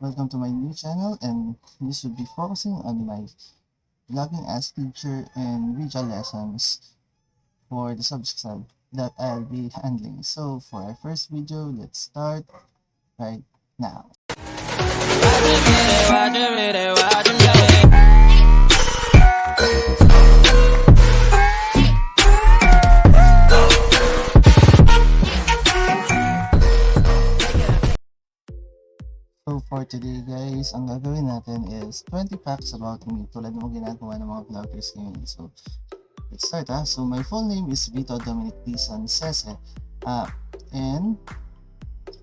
Welcome to my new channel, and this will be focusing on my vlogging as teacher and visual lessons for the subjects that I'll be handling. So for our first video, let's start right now. So for today guys, ang gagawin natin is 20 facts about me tulad ng ginagawa ng mga vloggers ngayon. So let's start ha. So my full name is Vito Dominic Dizon Sese. And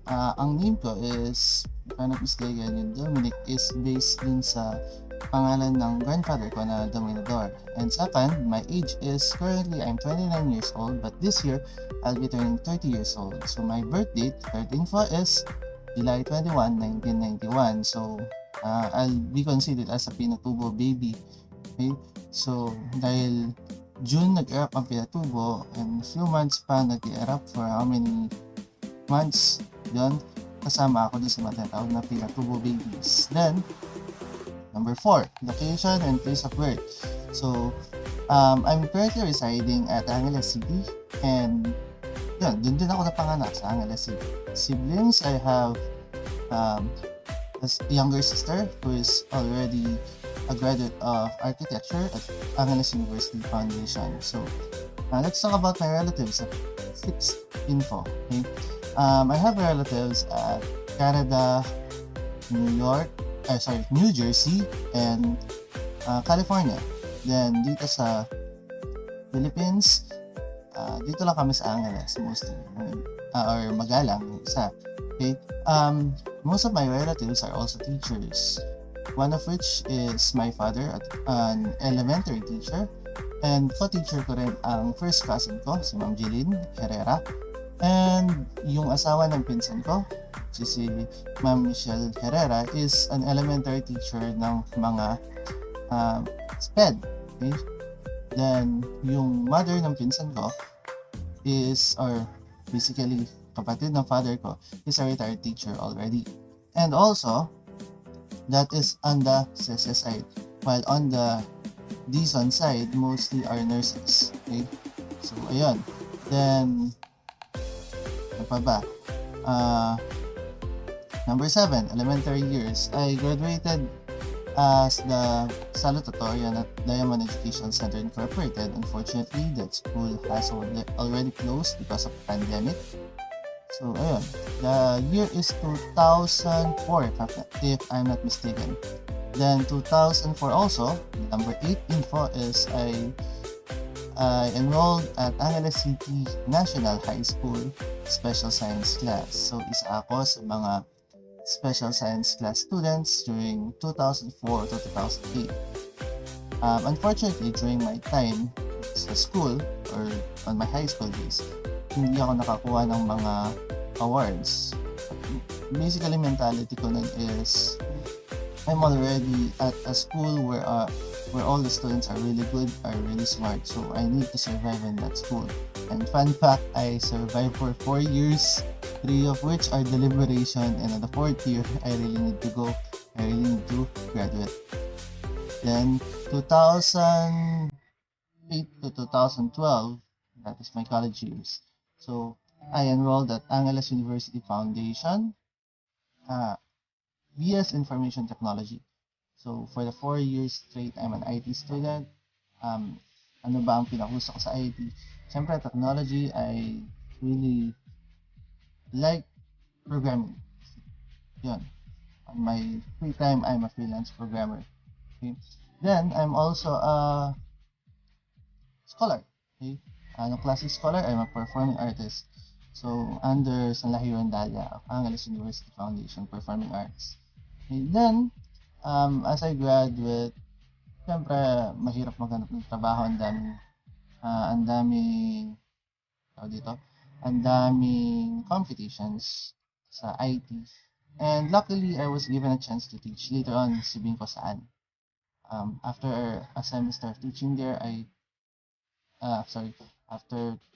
ang name ko is, if I'm not mistaken, yung Dominic is based dun sa pangalan ng grandfather ko na Dominador. And second, my age is currently I'm 29 years old, but this year I'll be turning 30 years old. So my birth date, third info, is July 21, 1991. So I'll be considered as a Pinatubo baby. Okay? So dahil June nag-erupt ang Pinatubo, and few months pa nag-erupt for how many months yon, kasama ako dun sa matatawag na Pinatubo babies. Then number 4, location and place of birth. So I'm currently residing at Angeles City, and yun, dun din ako napanganak sa Angeles City. Siblings, I have a younger sister who is already a graduate of architecture at Angeles University Foundation. So let's talk about my relatives at 6th info. Okay? I have relatives at Canada, New Jersey, and California. Then dito sa Philippines, dito lang kami sa Angeles mostly, or Magalang isa. Okay. Most of my relatives are also teachers. One of which is my father, an elementary teacher, and co-teacher ko rin ang first cousin ko, si Ma'am Jeline Herrera, and yung asawa ng pinsan ko, si Ma'am Michelle Herrera, is an elementary teacher ng mga SPED. Okay? Then yung mother ng pinsan ko is, or basically kapatid ng father ko, is a retired teacher already. And also, that is on the Sese side. While on the Dizon side, mostly are nurses. Okay? So, ayun. Then, ano pa ba? Number 7, elementary years. I graduated as the salutatorian at Diamond Education Center Incorporated. Unfortunately, that school has already closed because of the pandemic. So, ayun. The year is 2004, if I'm not mistaken. Then, 2004 also, number 8 info is I enrolled at Angeles City National High School Special Science Class. So, isa ako sa mga special science class students during 2004 to 2008. Unfortunately, during my time sa school, or on my high school days, hindi ako nakakuha ng mga awards. Basically, mentality ko nun is I'm already at a school where all the students are really good, are really smart, so I need to survive in that school. And fun fact, I survived for 4 years, 3 of which are deliberation, and on the 4th year, I really need to go. I really need to graduate. Then 2008 to 2012, that is my college years. So I enrolled at Angeles University Foundation, BS Information Technology. So for the 4 years straight, I'm an IT student. Ano ba ang pinakusa ko sa IT? Siyempre, technology, I really like programming. Yun. On my free time, I'm a freelance programmer. Okay? Then, I'm also a scholar. Okay? Ano classic scholar? I'm a performing artist. So, under Sanlahi Rendalia of Angeles University Foundation, Performing Arts. Okay? Then, as I graduate, siyempre, mahirap maghanap ng trabaho. Ang daming, dito, ang daming competitions sa IT. And luckily, I was given a chance to teach later on, sabihin ko saan. After a semester of teaching there, after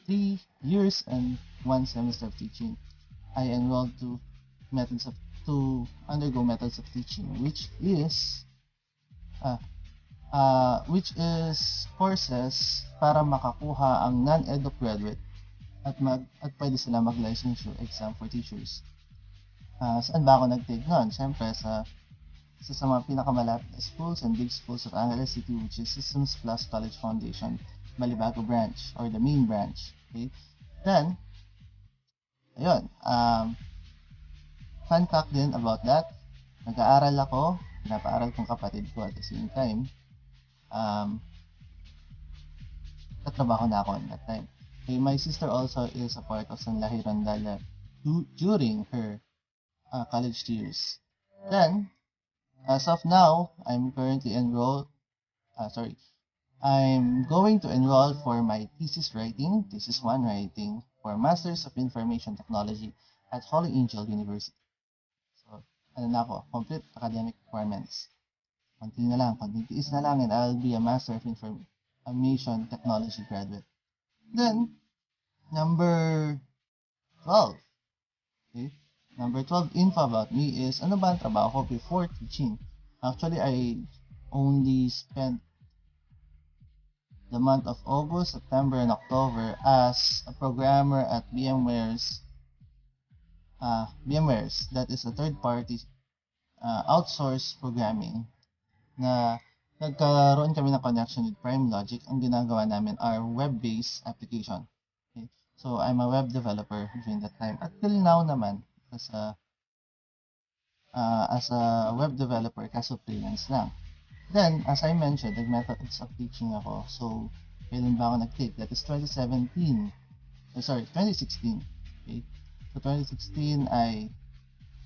3 years and 1 semester of teaching, I enrolled to Methods of to undergo methods of teaching, which is courses para makakuha ang non-edu graduate at pwede sila mag-licensure exam for teachers. Saan ba ako nag-take nun? Siyempre sa mga pinakamalapit na schools and big schools of Angeles City, which is Systems Plus College Foundation, Malibago branch or the main branch. Okay? Then, ayun, fun fact din about that, nag-aaral ako, pinapaaral kong kapatid ko at the same time. Katrabaho na ako at that time. Okay, my sister also is a part of Sanlahi Rondalla during her college years. Then, as of now, I'm currently I'm going to enroll for my thesis 1 writing for Masters of Information Technology at Holy Angel University. So, complete academic requirements. Konting tiis na lang, and I'll be a Master of Information Technology graduate. Then, number 12. Okay? Number 12 info about me is, ano ba ang trabaho ko before teaching? Actually, I only spent the month of August, September, and October as a programmer at VMware's, that is a third-party outsourced programming na nagkaroon kami ng connection with Prime Logic. Ang ginagawa namin are web-based application. Okay? So, I'm a web developer during that time. At till now naman, as a web developer, kaso freelance lang. Then, as I mentioned, nag-methods of teaching ako. So, kailan ba ako nag-take? That is 2016. Okay? So, 2016, I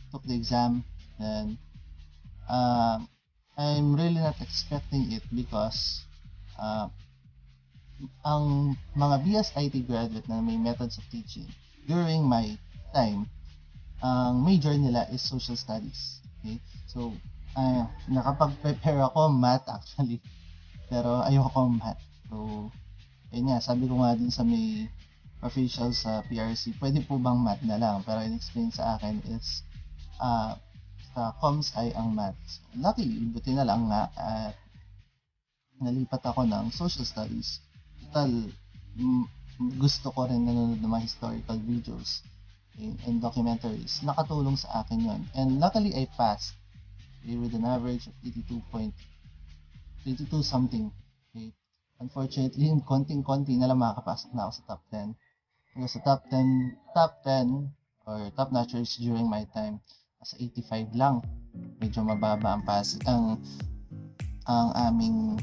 took the exam. Then, I'm really not expecting it because ang mga BSIT graduate na may methods of teaching during my time, ang major nila is social studies. Okay? So, nakapag-prepare ako math actually, pero ayoko math. So, ayun nga, sabi ko nga din sa may official sa PRC, pwede po bang math na lang? Pero in-explain sa akin is sa comms ay ang math. So, luckily, buti na lang nga at nalipat ako ng social studies. Total, gusto ko rin nanonood ng mga historical videos and documentaries. Nakatulong sa akin yon. And luckily, I passed with an average of 82 something. Okay. Unfortunately, konting-konti na lang makakapasok na ako sa top 10. Because sa top 10 or top notchers during my time, as 85 lang. Medyo mababa ang aming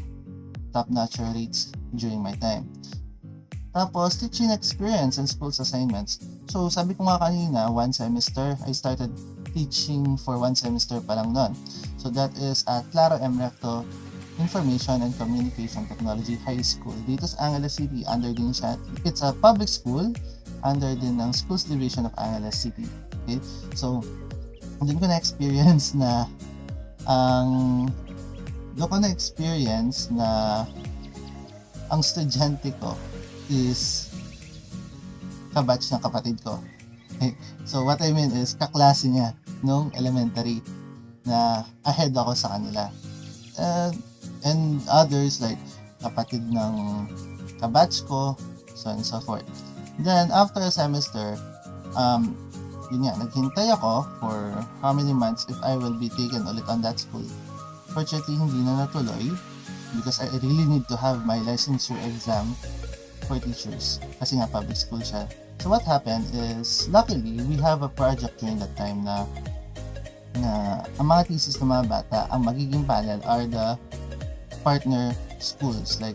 top notcher rates during my time. Tapos, teaching experience and schools assignments. So, sabi ko nga kanina, 1 semester, I started teaching for 1 semester pa lang nun. So, that is at Claro M. Recto Information and Communication Technology High School. Dito sa Angeles City, under din siya. It's a public school, under din ng Schools Division of Angeles City. Okay? So, doon ko na-experience na ang estudyante ko is kabatch ng kapatid ko. Okay? So, what I mean is, kaklase niya nung elementary na ahead ako sa kanila. And others like kapatid ng kabatch ko, so on and so forth. Then, after a semester, yun nga, naghintay ako for how many months if I will be taken ulit on that school. Fortunately, hindi na natuloy because I really need to have my licensure exam for teachers kasi nga public school siya. So what happened is, luckily, we have a project during that time na ang mga thesis ng mga bata, ang magiging panel are the partner schools. Like,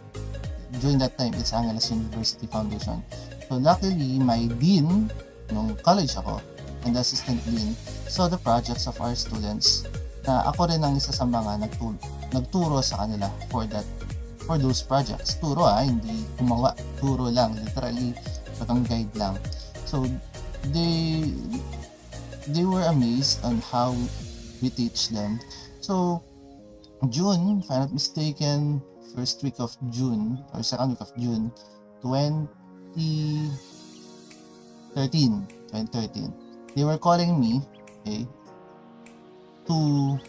during that time, it's Angeles University Foundation. So luckily, my dean nung college ako and the assistant dean saw the projects of our students na ako rin ang isa sa mga nagturo sa kanila for those projects. Turo hindi gumawa, turo lang, literally parang guide lang. So they were amazed on how we teach them. So June, if I'm not mistaken, first week of June or second week of June 2013, they were calling me, okay, to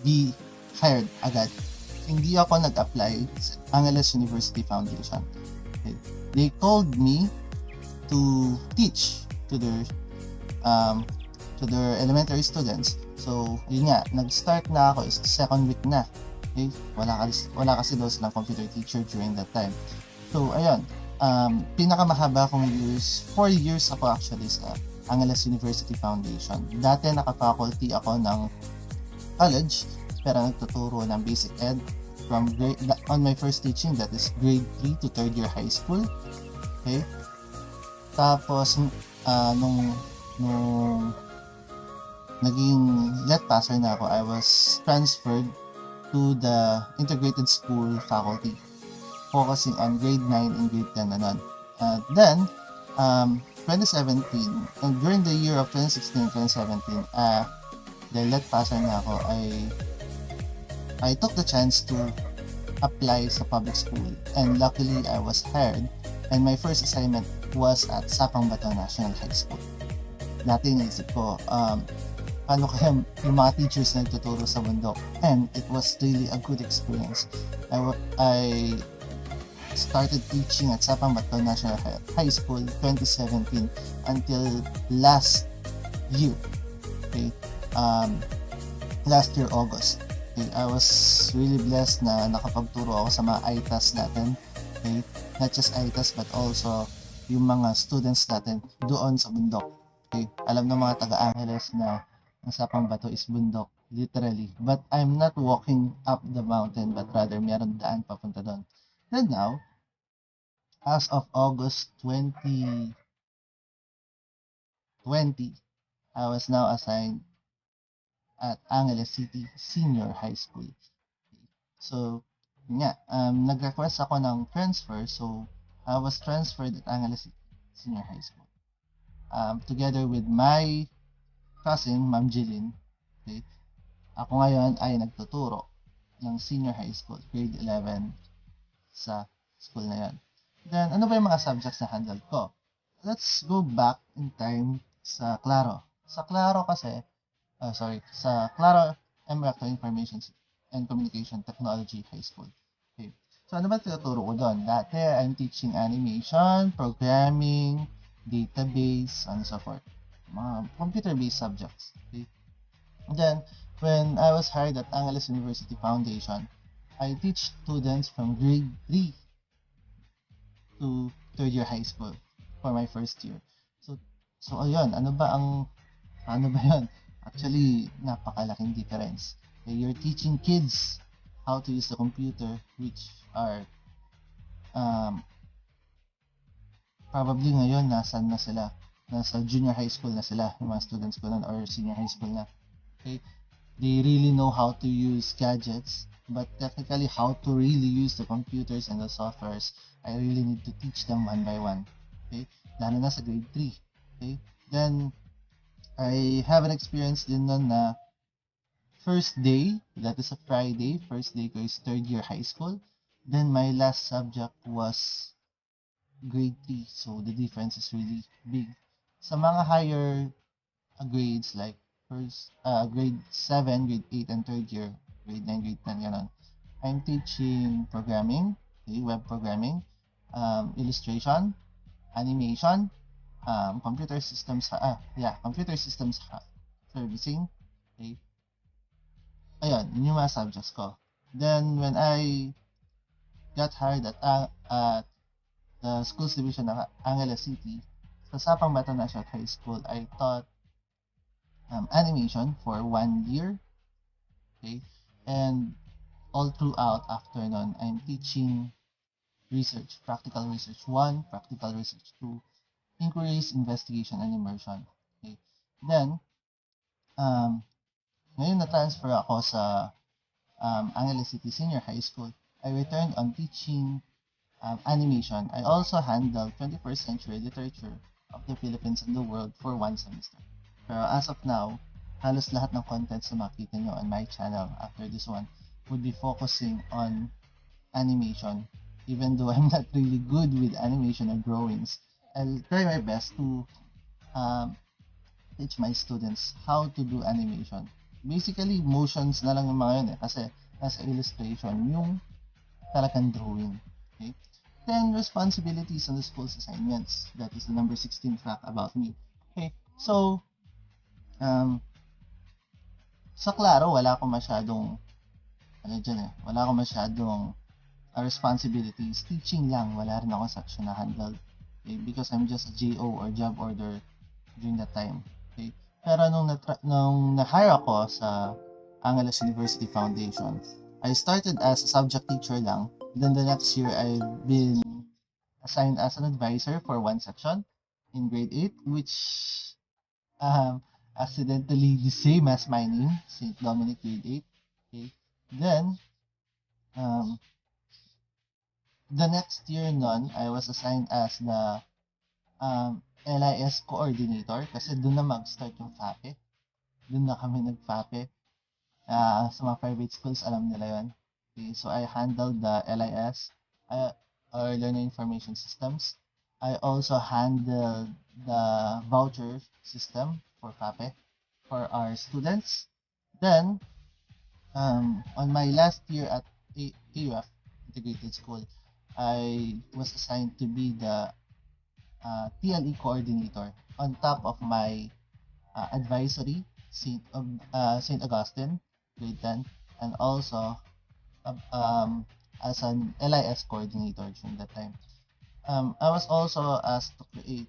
be hired agad. Hindi ako nag-apply sa Angeles University Foundation. Okay. They called me to teach to their elementary students. So, yun nga, nag-start na ako is second week na. Okay? Wala kasi daw silang computer teacher during that time. So, ayun, pinakamahaba kong years, 4 years ako actually sa Angeles University Foundation. Dati naka-faculty ako ng college, pero nagtuturo ng basic ed from on my first teaching, that is grade 3 to 3rd year high school. Okay? Tapos, nung naging let passer na ako, I was transferred to the integrated school faculty, focusing on grade 9 and grade 10 na nun. Then, 2017, and during the year of 2016 and 2017, dahil let passer na ako, I took the chance to apply sa public school, and luckily I was hired, and my first assignment was at Sapang Bato National High School. Dati naisip ko, paano kaya yung mga teachers na nagtuturo sa bundok, and it was really a good experience. I started teaching at Sapang Bato National High School 2017 until last year. Okay? Last year August. Okay, I was really blessed na nakapagturo ako sa mga ITAS natin. Okay? Not just ITAS but also yung mga students natin doon sa bundok. Okay? Alam ng mga taga-Angeles na ang Sapang Bato is bundok, literally. But I'm not walking up the mountain, but rather meron daan papunta doon. And now, as of August 2020, I was now assigned at Angeles City Senior High School. So, nag-request ako ng transfer, so I was transferred at Angeles City Senior High School. Together with my cousin, Ma'am Jeline. Okay? Ako ngayon ay nagtuturo ng senior high school, grade 11 sa school na yan. Then, ano ba yung mga subjects na handle ko? Let's go back in time sa Claro. Sa Claro kasi, sa Claro Emeracto Information and Communication Technology High School. Okay. So, ano ba tinuturo ko doon? Dati, I'm teaching animation, programming, database, and so forth. Mga computer-based subjects. Okay. And then, when I was hired at Angeles University Foundation, I teach students from grade 3 to 3rd year high school for my first year. So ayun, ano ba yun? Actually, napakalaking difference. You're teaching kids how to use the computer, which are probably ngayon nasa junior high school na sila, yung mga students ko nun, or senior high school na. Okay? They really know how to use gadgets, but technically how to really use the computers and the softwares, I really need to teach them one by one. Okay? Lalo na sa grade 3. Okay? Then, I have an experience din nun na first day, that is a Friday, first day ko is 3rd year high school. Then, my last subject was grade 3, so the difference is really big. Sa mga higher grades like grade 7, grade 8, and 3rd year, grade 9, grade 10, gano'n, I'm teaching programming, okay, web programming, illustration, animation, computer systems servicing. Okay. Ayun, yun yung mga subjects ko. Then, when I got hired at the schools division ng Angeles City, sa Sapang Bato National High School, I taught animation for 1 year. Okay. And all throughout after nun, I'm teaching research, practical research 1, practical research 2, inquiries, investigation, and immersion. Okay. Then, ngayon na-transfer ako sa Angeles City Senior High School. I returned on teaching animation. I also handled 21st century literature of the Philippines and the world for 1 semester. Pero as of now, halos lahat ng content na makita nyo on my channel after this one would be focusing on animation. Even though I'm not really good with animation or drawings, I'll try my best to teach my students how to do animation. Basically, motions na lang yung mga yun kasi nasa illustration yung talagang drawing. Okay? Then, responsibilities on the school's assignments. That is the number 16 fact about me. Okay, so, sa klaro, wala akong masyadong, wala akong masyadong responsibilities. Teaching lang, wala rin akong section na handle. Okay? Because I'm just a JO or job order during that time. Okay? Pero nung na-hire ako sa Angeles University Foundation, I started as a subject teacher lang. Then the next year, I've been assigned as an advisor for one section in grade 8, which accidentally the same as my name, St. Dominic grade 8. Okay. Then, the next year nun, I was assigned as the LIS coordinator kasi doon na mag-start yung FAPE. Doon na kami nag-FAPE. Sa mga private schools, alam nila yun. Okay, so I handled the LIS, or Learning Information Systems. I also handled the voucher system for FAPE for our students. Then, on my last year at AUF, Integrated School, I was assigned to be the TLE coordinator on top of my advisory, St. Augustine, grade 10, and also as an LIS coordinator during that time. I was also asked to create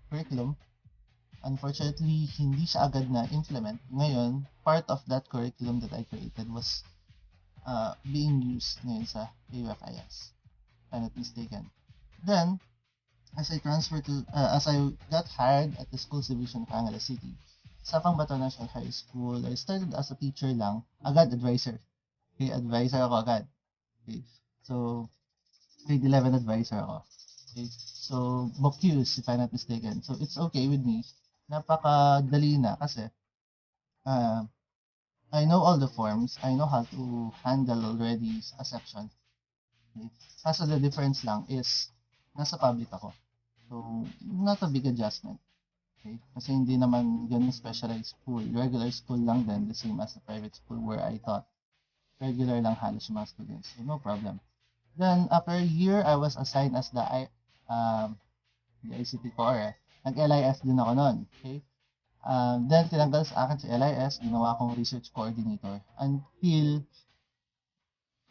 curriculum. Unfortunately, hindi siya agad na implement. Ngayon, part of that curriculum that I created was being used ngayon sa AUFIS, if I'm not mistaken. Then, as I got hired at the schools division of Angeles City, sa Pangbato National High School, I started as a teacher lang, agad advisor. Okay, advisor ako agad. Okay, so, grade 11 advisor ako. Okay, so, BOCUS, if I'm not mistaken. So, it's okay with me. Napakadali na kasi I know all the forms. I know how to handle already a section. Okay. Kaso the difference lang is nasa public ako. So, not a big adjustment. Okay? Kasi hindi naman ganun specialized school. Regular school lang din, the same as the private school where I taught. Regular lang halos yung mga students. So, no problem. Then, after a year, I was assigned as the ICT core. Nag-LIS din ako nun. Okay? Then, tinanggal sa akin si LIS, ginawa akong research coordinator until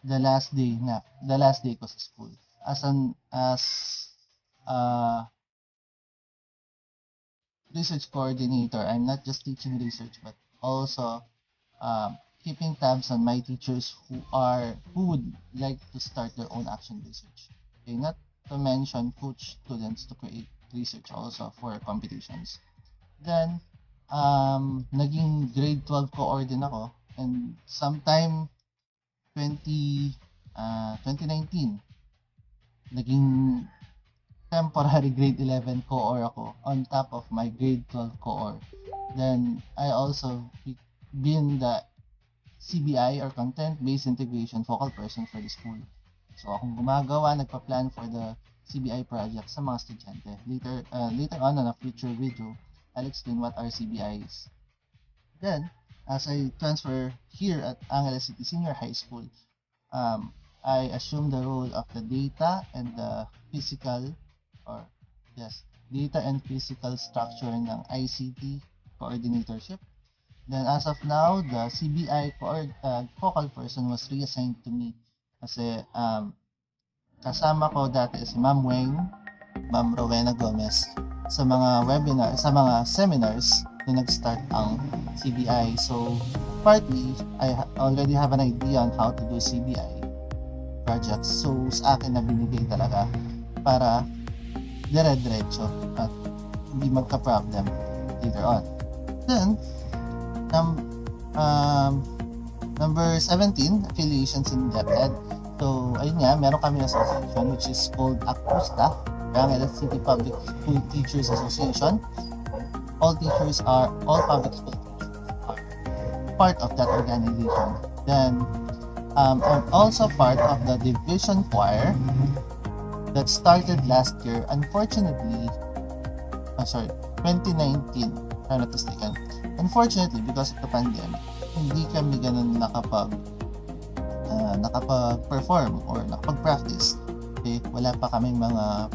the last day ko sa school. As research coordinator, I'm not just teaching research, but also keeping tabs on my teachers who would like to start their own action research. Okay, not to mention coach students to create research also for competitions. Then, naging grade 12 co-or din ako, and sometime 2019, naging temporary grade 11 co-or ako on top of my grade 12 co-or. Then, I also been the CBI or Content-Based Integration focal person for the school. So, akong gumagawa, nagpa-plan for the CBI project sa mga estudyante. Later on a future video, I'll explain what are CBIs. Then, as I transfer here at Angeles City Senior High School, I assume the role of the data and physical structure ng ICT coordinatorship. Then, as of now, the CBI focal person was reassigned to me kasi kasama ko dati si Ma'am Weng, Ma'am Rowena Gomez sa mga seminars na nag-start ang CBI. So, partly, I already have an idea on how to do CBI projects. So, sa akin na binigay talaga para dire-diretso at hindi magka-problem later on. Then, number 17, affiliations in DepEd. So, ayun nga, meron kami association which is called ACUSTA, Angeles City Public School Teachers Association. All public school teachers are part of that organization. Then, I'm also part of the division choir that started last year. Unfortunately, 2019, I'm not mistaken. Unfortunately, because of the pandemic, hindi kami ganun nakapag-perform or nakapag-practice. Okay? Wala pa kaming mga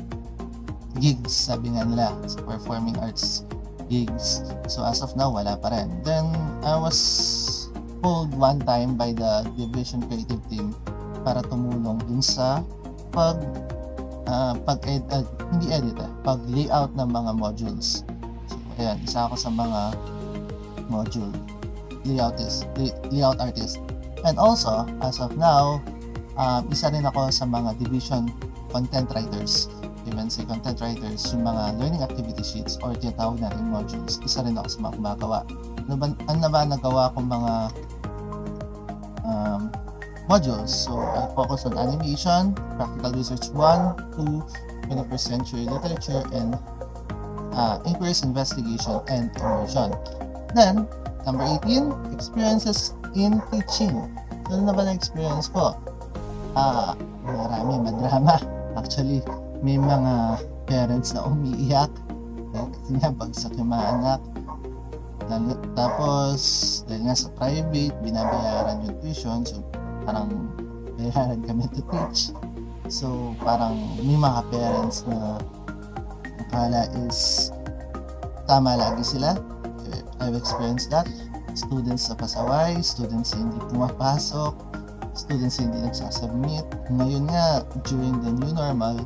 gigs, sabi nga nila, sa performing arts gigs. So as of now, wala pa rin. Then, I was pulled one time by the Division Creative Team para tumulong dun sa pag-layout ng mga modules. So, ayan, isa ako sa mga module layout artist. And also, as of now, isa rin ako sa mga division content writers. Even say content writers, yung mga learning activity sheets or tinatawag natin modules, isa rin ako sa mga gumagawa. Ano ba nagawa kong mga modules? So, I focus on animation, practical research 1, 2, 21st century literature, and inquiries, investigation, and immersion. Then, number 18, experiences in teaching. Ano na ba na experience ko? Madrama. Actually, may mga parents na umiiyak kasi nga bagsak yung mga anak. Tapos, dahil nga sa private, binabayaran yung tuition, so parang bayaran kami to teach. So, parang may mga parents na akala is tama lagi sila. I've experienced that. Students na pasaway, students na hindi pumapasok, students na hindi nagsasubmit. Ngayon nga, during the new normal,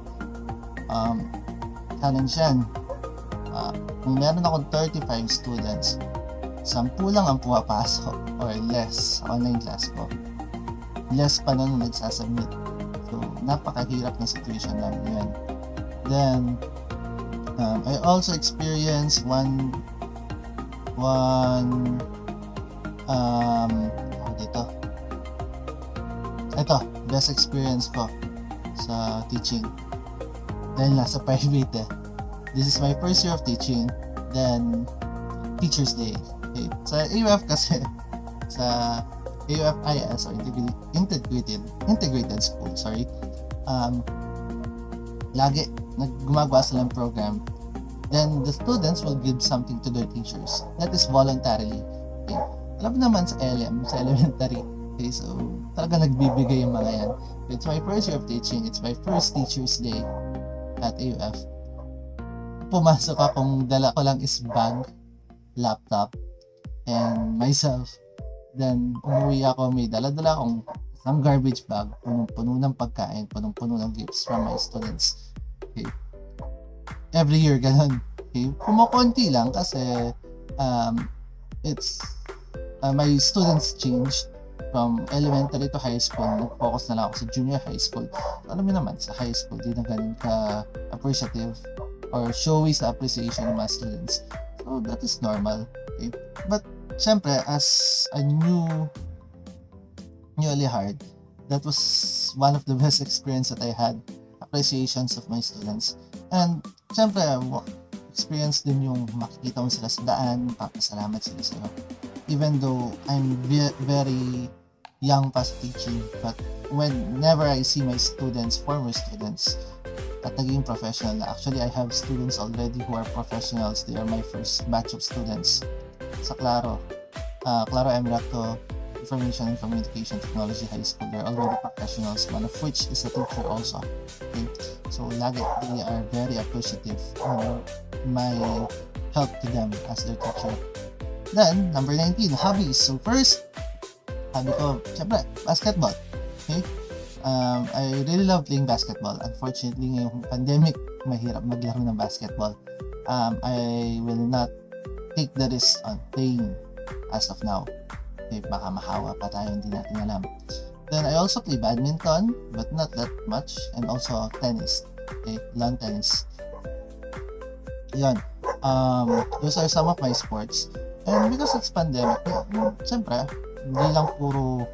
challenge yan. Kung meron akong 35 students, 10 lang ang pumapasok or less sa online class ko. Less pa nun nagsasubmit. So, napakahirap na situation namin yan. Then, I also experienced best experience ko sa teaching dahil nasa private This is my first year of teaching, then Teacher's Day. Okay. Sa AUF kasi, sa AUFIS or integrated school, lagi gumagawa silang program. Then the students will give something to their teachers. That is voluntarily. Okay. Alam naman sa elementary. Okay, so talaga nagbibigay yung mga yan. It's my first year of teaching. It's my first Teacher's Day at AUF. Pumasok akong dala ko lang is bag, laptop, and myself. Then umuwi ako, may dala-dala akong isang garbage bag, punong-puno ng pagkain, punong-puno ng gifts from my students. Okay. Every year, ganun. Okay. Kumukunti lang kasi my students changed from elementary to high school. Nag-focus na lang ako sa junior high school. Alam mo naman, sa high school, di na ganun ka-appreciative or showy sa appreciation ng mga students. So, that is normal. Okay? But, syempre, as a newly hired, that was one of the best experience that I had. Appreciations of my students. And, syempre, experience din yung makikita mo sila sa daan, papasalamat sila sa'yo. Even though I'm very young pa sa teaching, but whenever I see my students, former students, at naging professional na. Actually, I have students already who are professionals. They are my first batch of students sa Claro Emirato Information and Communication Technology High School. They're already professionals, one of which is a teacher also. Okay? So, lagi, they are very appreciative of my help to them as their teacher. Then, number 19, hobbies. So, first, hobby ko, syempre, basketball. Okay? I really love playing basketball. Unfortunately, ngayong pandemic, mahirap maglaro ng basketball. I will not take the risk on playing as of now. Okay, baka mahawa pa tayo, hindi natin alam. Then, I also play badminton, but not that much. And also tennis. Okay, lawn tennis. Yun. Those are some of my sports. And because it's pandemic, siyempre, hindi lang puro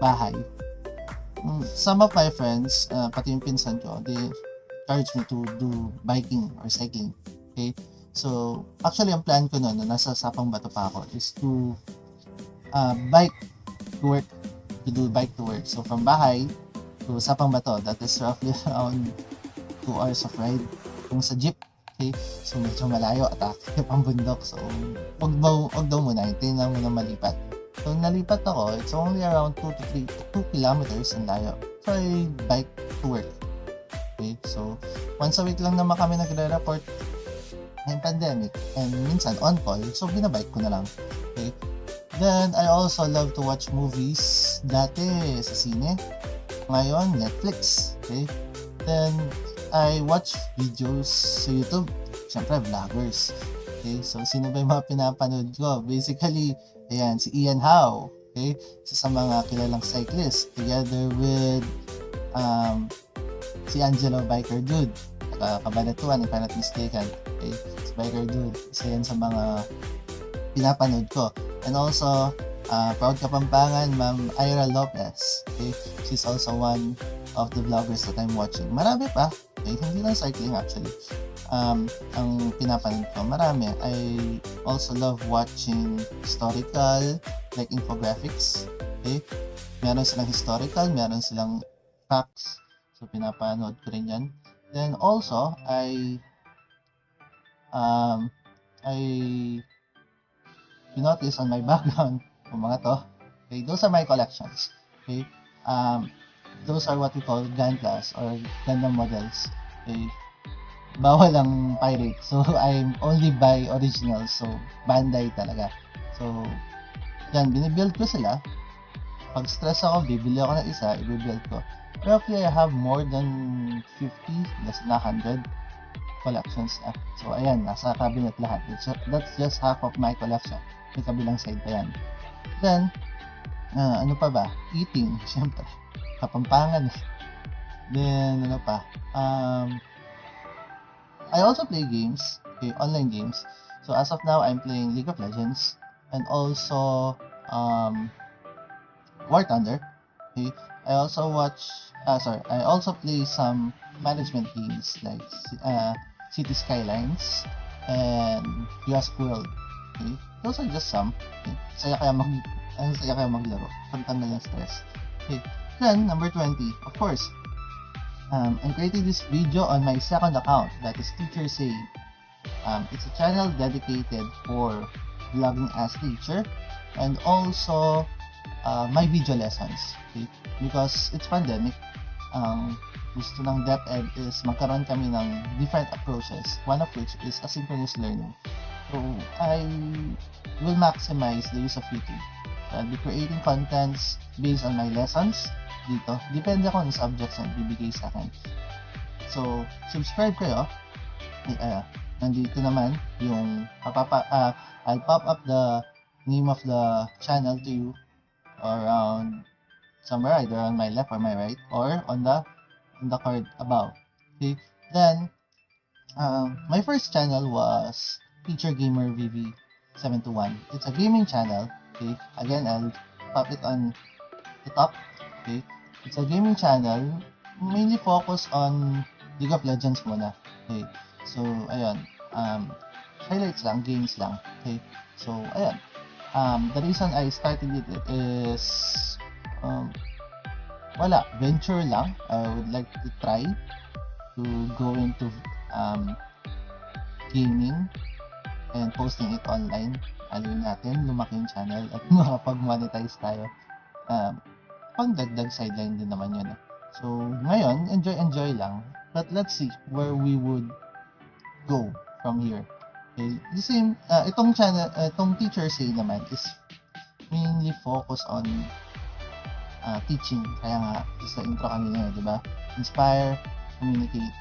bahay. Some of my friends, pati yung pinsan ko, they encourage me to do biking or cycling. Okay? So, actually, ang plan ko noon, na nasa Sapang Bato pa ako, is to bike to work. To do bike to work. So, from bahay to Sapang Bato, that is roughly around 2 hours of ride. Kung sa jeep, okay, Okay? So medyo malayo at akit ang bundok. So wag daw muna, hintayin lang muna malipat. So nalipat ako, it's only around 2 kilometers ang layo. So I bike to work. Okay? So once a week lang naman kami nagre-report ng pandemic and minsan on call, so binabike ko na lang. Okay? Then I also love to watch movies dati sa sine. Ngayon, Netflix. Okay? Then I watch videos sa YouTube. Siyempre, vloggers. Okay? So, sino ba yung mga pinapanood ko? Basically, ayan, si Ian Howe. Okay? Isa sa mga kilalang cyclist. Together with si Angelo Biker Dude. Kabanatuan, if I'm not mistaken. Okay? Si Biker Dude. Isa yan sa mga pinapanood ko. And also, proud Kapampangan, Ma'am Ira Lopez. Okay? She's also one of the vloggers that I'm watching. Marami pa. Okay? Hindi lang cycling actually. Ang pinapanood ko, marami. I also love watching historical, like infographics. Okay? Meron silang historical, meron silang facts. So, pinapanood ko rin yan. Then also, I notice on my background, yung mga to, okay, those are my collections. Okay? Those are what we call Gundams or Gundam models. Okay? Bawal ang pirate. So, I'm only buy originals. So, Bandai talaga. So, yan, binibuild ko sila. Pag stress ako, bibili ako ng isa, i-build ko. Roughly, I have more than 50, less than 100 collections na. So, ayan, nasa cabinet lahat. That's just half of my collection. May kabilang side pa yan. Then, ano pa ba? Eating, syempre. Kapampangan. Then, ano pa? I also play games, okay, online games. So, as of now, I'm playing League of Legends and also War Thunder. Okay, I also play some management games like City Skylines and Yosk World. Okay, those are just some. Okay, saya kaya maglaro. Pagtanggal ng stress. Okay, then number 20, of course, I'm creating this video on my second account, that is Teacher Say. It's a channel dedicated for vlogging as teacher and also my video lessons. Okay? Because it's pandemic, gusto ng DepEd is magkaroon kami ng different approaches, one of which is asynchronous learning. So I will maximize the use of YouTube. So I'll be creating contents based on my lessons dito. Depende kung anong subjects na ibibigay sa akin. So, subscribe kayo. Nandito naman yung I'll pop up the name of the channel to you around somewhere either on my left or my right or on the card above. Okay? Then, my first channel was Teacher Gamer VV721. It's a gaming channel. Okay? Again, I'll pop it on the top. Okay? It's a gaming channel, mainly focused on League of Legends muna. Okay? So, ayun. Highlights lang, games lang. Okay? So, ayun. The reason I started it is venture lang. I would like to try to go into gaming and posting it online. Alin natin, lumaki yung channel at makapag-monetize tayo. Pangdagdag sideline din naman yun. So, ngayon, enjoy lang. But let's see where we would go from here. Okay, the same, itong channel, itong Teacher Say naman is mainly focused on teaching. Kaya nga, sa intro kanina, di ba? Inspire, communicate,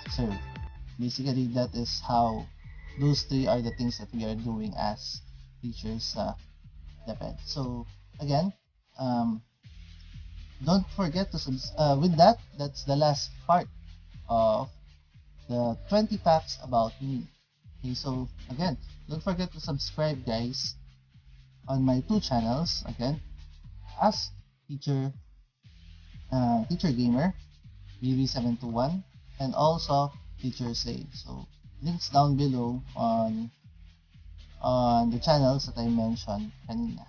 serve. Basically, that is how those three are the things that we are doing as teachers sa DepEd. So, again, don't forget to with that, that's the last part of the 20 facts about me. Okay, so again, don't forget to subscribe, guys, on my two channels. Again, as Teacher Gamer VV721 and also Teacher Say. So links down below on the channels that I mentioned kanina.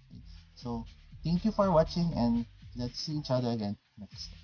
Okay. So thank you for watching and let's see each other again next time.